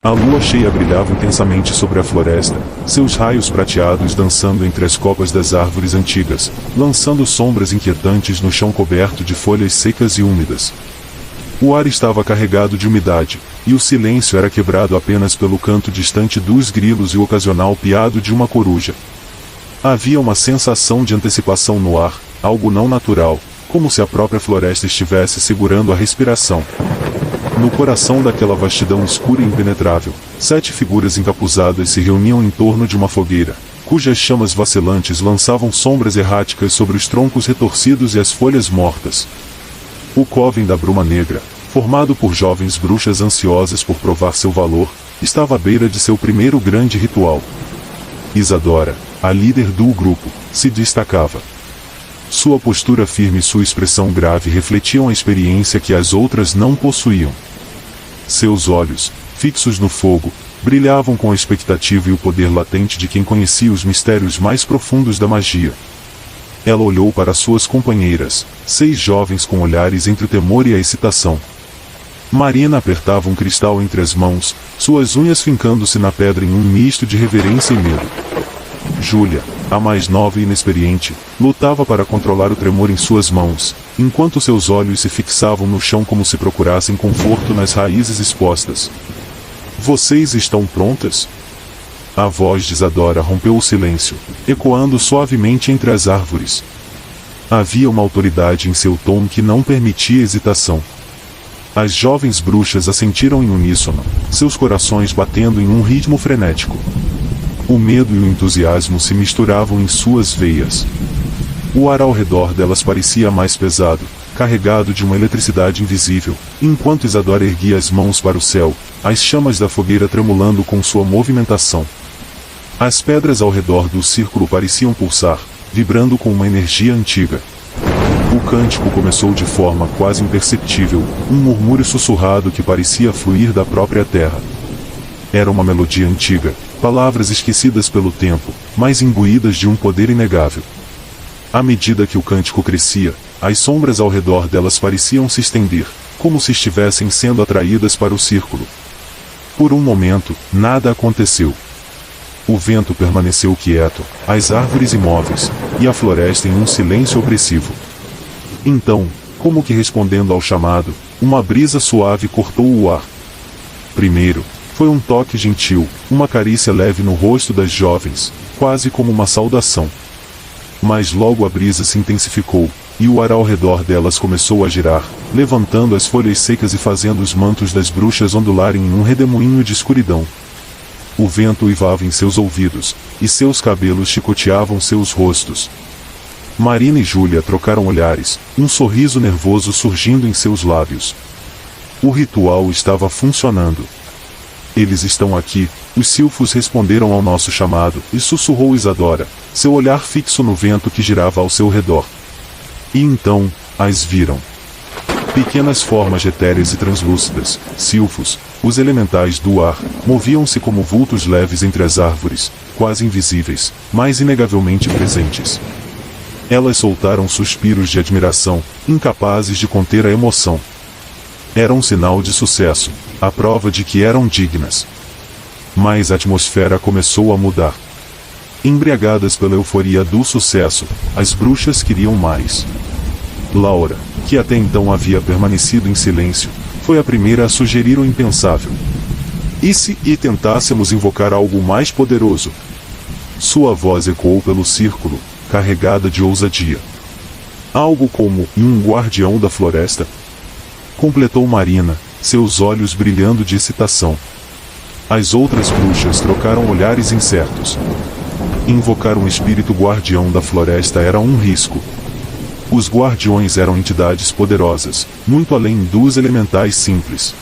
A lua cheia brilhava intensamente sobre a floresta, seus raios prateados dançando entre as copas das árvores antigas, lançando sombras inquietantes no chão coberto de folhas secas e úmidas. O ar estava carregado de umidade, e o silêncio era quebrado apenas pelo canto distante dos grilos e o ocasional piado de uma coruja. Havia uma sensação de antecipação no ar, algo não natural, como se a própria floresta estivesse segurando a respiração. No coração daquela vastidão escura e impenetrável, 7 figuras encapuzadas se reuniam em torno de uma fogueira, cujas chamas vacilantes lançavam sombras erráticas sobre os troncos retorcidos e as folhas mortas. O coven da Bruma Negra, formado por jovens bruxas ansiosas por provar seu valor, estava à beira de seu primeiro grande ritual. Isadora, a líder do grupo, se destacava. Sua postura firme e sua expressão grave refletiam a experiência que as outras não possuíam. Seus olhos, fixos no fogo, brilhavam com a expectativa e o poder latente de quem conhecia os mistérios mais profundos da magia. Ela olhou para suas companheiras, 6 jovens com olhares entre o temor e a excitação. Marina apertava um cristal entre as mãos, suas unhas fincando-se na pedra em um misto de reverência e medo. Júlia, a mais nova e inexperiente, lutava para controlar o tremor em suas mãos, enquanto seus olhos se fixavam no chão como se procurassem conforto nas raízes expostas. Vocês estão prontas? A voz de Isadora rompeu o silêncio, ecoando suavemente entre as árvores. Havia uma autoridade em seu tom que não permitia hesitação. As jovens bruxas assentiram em uníssono, seus corações batendo em um ritmo frenético. O medo e o entusiasmo se misturavam em suas veias. O ar ao redor delas parecia mais pesado, carregado de uma eletricidade invisível, enquanto Isadora erguia as mãos para o céu, as chamas da fogueira tremulando com sua movimentação. As pedras ao redor do círculo pareciam pulsar, vibrando com uma energia antiga. O cântico começou de forma quase imperceptível, um murmúrio sussurrado que parecia fluir da própria terra. Era uma melodia antiga, palavras esquecidas pelo tempo, mas imbuídas de um poder inegável. À medida que o cântico crescia, as sombras ao redor delas pareciam se estender, como se estivessem sendo atraídas para o círculo. Por um momento, nada aconteceu. O vento permaneceu quieto, as árvores imóveis, e a floresta em um silêncio opressivo. Então, como que respondendo ao chamado, uma brisa suave cortou o ar. Primeiro, foi um toque gentil, uma carícia leve no rosto das jovens, quase como uma saudação. Mas logo a brisa se intensificou, e o ar ao redor delas começou a girar, levantando as folhas secas e fazendo os mantos das bruxas ondularem em um redemoinho de escuridão. O vento uivava em seus ouvidos, e seus cabelos chicoteavam seus rostos. Marina e Júlia trocaram olhares, um sorriso nervoso surgindo em seus lábios. O ritual estava funcionando. Eles estão aqui, os silfos responderam ao nosso chamado, e sussurrou Isadora, seu olhar fixo no vento que girava ao seu redor. E então, as viram. Pequenas formas etéreas e translúcidas, silfos, os elementais do ar, moviam-se como vultos leves entre as árvores, quase invisíveis, mas inegavelmente presentes. Elas soltaram suspiros de admiração, incapazes de conter a emoção. Era um sinal de sucesso, a prova de que eram dignas. Mas a atmosfera começou a mudar. Embriagadas pela euforia do sucesso, as bruxas queriam mais. Laura, que até então havia permanecido em silêncio, foi a primeira a sugerir o impensável. E se tentássemos invocar algo mais poderoso? Sua voz ecoou pelo círculo, carregada de ousadia. Algo como um guardião da floresta? Completou Marina, seus olhos brilhando de excitação. As outras bruxas trocaram olhares incertos. Invocar um espírito guardião da floresta era um risco. Os guardiões eram entidades poderosas, muito além dos elementais simples.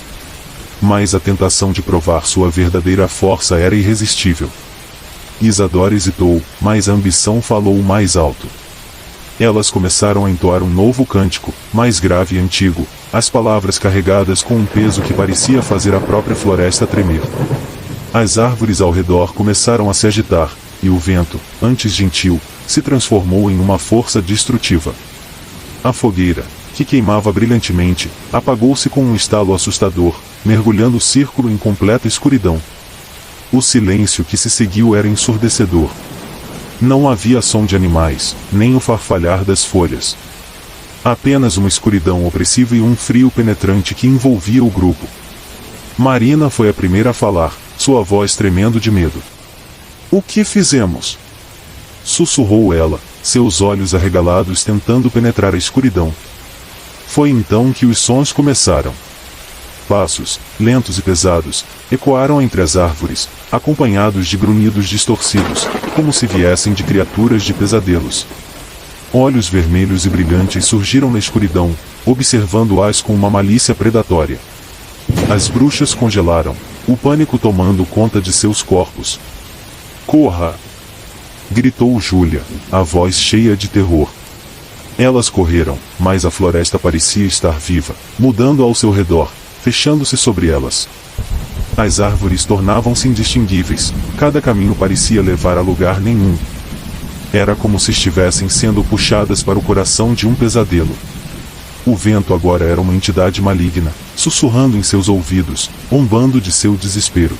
Mas a tentação de provar sua verdadeira força era irresistível. Isadora hesitou, mas a ambição falou mais alto. Elas começaram a entoar um novo cântico, mais grave e antigo, as palavras carregadas com um peso que parecia fazer a própria floresta tremer. As árvores ao redor começaram a se agitar, e o vento, antes gentil, se transformou em uma força destrutiva. A fogueira, que queimava brilhantemente, apagou-se com um estalo assustador, mergulhando o círculo em completa escuridão. O silêncio que se seguiu era ensurdecedor. Não havia som de animais, nem o farfalhar das folhas. Apenas uma escuridão opressiva e um frio penetrante que envolvia o grupo. Marina foi a primeira a falar, sua voz tremendo de medo. "O que fizemos?" sussurrou ela, seus olhos arregalados tentando penetrar a escuridão. Foi então que os sons começaram. Passos, lentos e pesados, ecoaram entre as árvores, acompanhados de grunhidos distorcidos, como se viessem de criaturas de pesadelos. Olhos vermelhos e brilhantes surgiram na escuridão, observando-as com uma malícia predatória. As bruxas congelaram, o pânico tomando conta de seus corpos. "Corra!" gritou Júlia, a voz cheia de terror. Elas correram, mas a floresta parecia estar viva, mudando ao seu redor, fechando-se sobre elas. As árvores tornavam-se indistinguíveis, cada caminho parecia levar a lugar nenhum. Era como se estivessem sendo puxadas para o coração de um pesadelo. O vento agora era uma entidade maligna, sussurrando em seus ouvidos, zombando de seu desespero.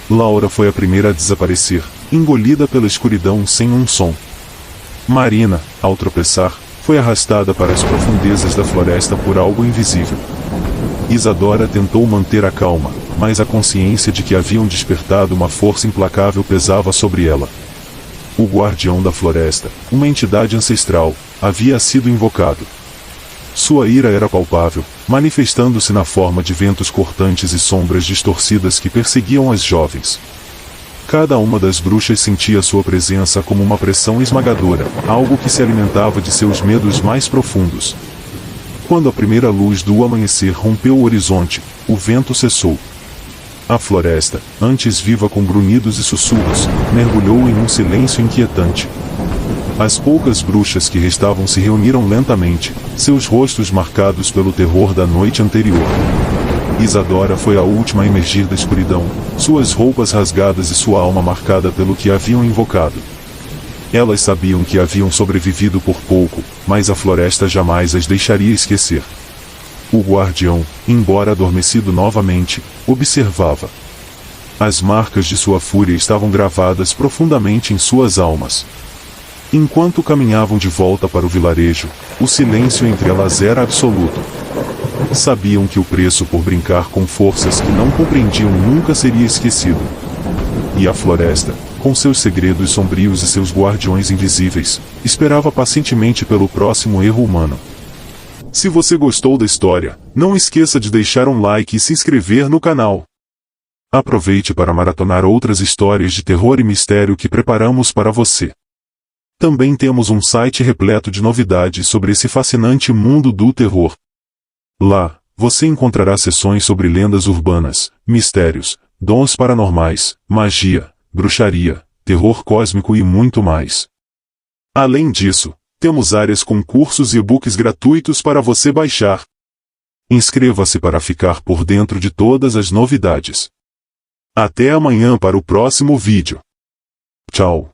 Laura foi a primeira a desaparecer, engolida pela escuridão sem um som. Marina, ao tropeçar, foi arrastada para as profundezas da floresta por algo invisível. Isadora tentou manter a calma, mas a consciência de que haviam despertado uma força implacável pesava sobre ela. O guardião da floresta, uma entidade ancestral, havia sido invocado. Sua ira era palpável, manifestando-se na forma de ventos cortantes e sombras distorcidas que perseguiam as jovens. Cada uma das bruxas sentia sua presença como uma pressão esmagadora, algo que se alimentava de seus medos mais profundos. Quando a primeira luz do amanhecer rompeu o horizonte, o vento cessou. A floresta, antes viva com grunhidos e sussurros, mergulhou em um silêncio inquietante. As poucas bruxas que restavam se reuniram lentamente, seus rostos marcados pelo terror da noite anterior. Isadora foi a última a emergir da escuridão, suas roupas rasgadas e sua alma marcada pelo que haviam invocado. Elas sabiam que haviam sobrevivido por pouco, mas a floresta jamais as deixaria esquecer. O guardião, embora adormecido novamente, observava. As marcas de sua fúria estavam gravadas profundamente em suas almas. Enquanto caminhavam de volta para o vilarejo, o silêncio entre elas era absoluto. Sabiam que o preço por brincar com forças que não compreendiam nunca seria esquecido. E a floresta, com seus segredos sombrios e seus guardiões invisíveis, esperava pacientemente pelo próximo erro humano. Se você gostou da história, não esqueça de deixar um like e se inscrever no canal. Aproveite para maratonar outras histórias de terror e mistério que preparamos para você. Também temos um site repleto de novidades sobre esse fascinante mundo do terror. Lá, você encontrará seções sobre lendas urbanas, mistérios, dons paranormais, magia, bruxaria, terror cósmico e muito mais. Além disso, temos áreas com cursos e e-books gratuitos para você baixar. Inscreva-se para ficar por dentro de todas as novidades. Até amanhã para o próximo vídeo. Tchau.